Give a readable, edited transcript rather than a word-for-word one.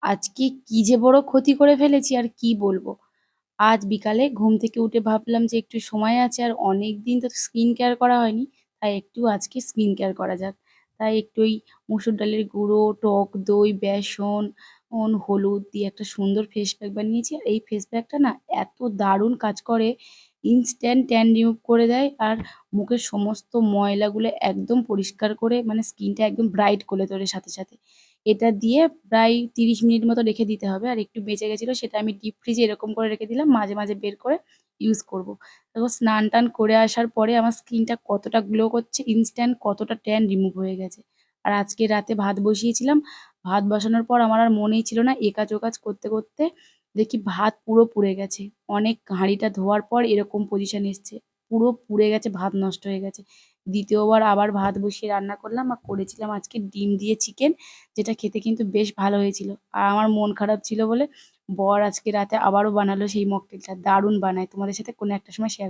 আজকে কি যে বড় ক্ষতি করে ফেলেছি আর কি বলবো। আজ বিকালে ঘুম থেকে উঠে ভাবলাম যে একটু সময় আছে আর অনেকদিন তো স্কিন কেয়ার করা হয়নি। তাই একটু আজকে স্কিন কেয়ার করা যাক। তাই একটু ওই মসুর ডালের গুঁড়ো, টক দই, বেসন, হলুদ দিয়ে একটা সুন্দর ফেস প্যাক বানিয়েছি। আর এই ফেস প্যাকটা না এত দারুণ কাজ করে, ইনস্ট্যান্ট ট্যান রিমুভ করে দেয় আর মুখের সমস্ত ময়লাগুলো একদম পরিষ্কার করে মানে স্কিনটা একদম ব্রাইট করে তোলে সাথে, সাথে। এটা দিয়ে প্রায় ৩০ মিনিট মতো রেখে দিতে হবে। আর একটু বেঁচে গেছিলো সেটা আমি ডিপ ফ্রিজে এরকম করে রেখে দিলাম। মাঝে, মাঝে বের করে ইউজ করব। দেখো স্নান-টান করে আসার পরে আমার স্কিনটা কতটা গ্লো করছে, ইনস্ট্যান্ট কতটা ট্যান রিমুভ হয়ে গেছে। আর আজকে রাতে ভাত বসিয়েছিলাম। ভাত বসানোর পর আমার আর মনেই ছিল না একাজ ওকাজ করতে, করতে দেখি ভাত পুরো পুড়ে গেছে। অনেক হাঁড়িটা ধোয়ার পর এরকম পজিশন এসছে। পুরো পুড়ে গেছে, ভাত নষ্ট হয়ে গেছে। দ্বিতীয়বার আবার ভাত বসিয়ে রান্না করলাম আর করেছিলাম আজকে ডিম দিয়ে চিকেন, যেটা খেতে কিন্তু বেশ ভালো হয়েছিল। আর আমার মন খারাপ ছিল বলে বর আজকে রাতে আবারও বানালো সেই মকটেলটা। দারুণ বানায়। তোমাদের সাথে কোনো একটা সময় শেয়ার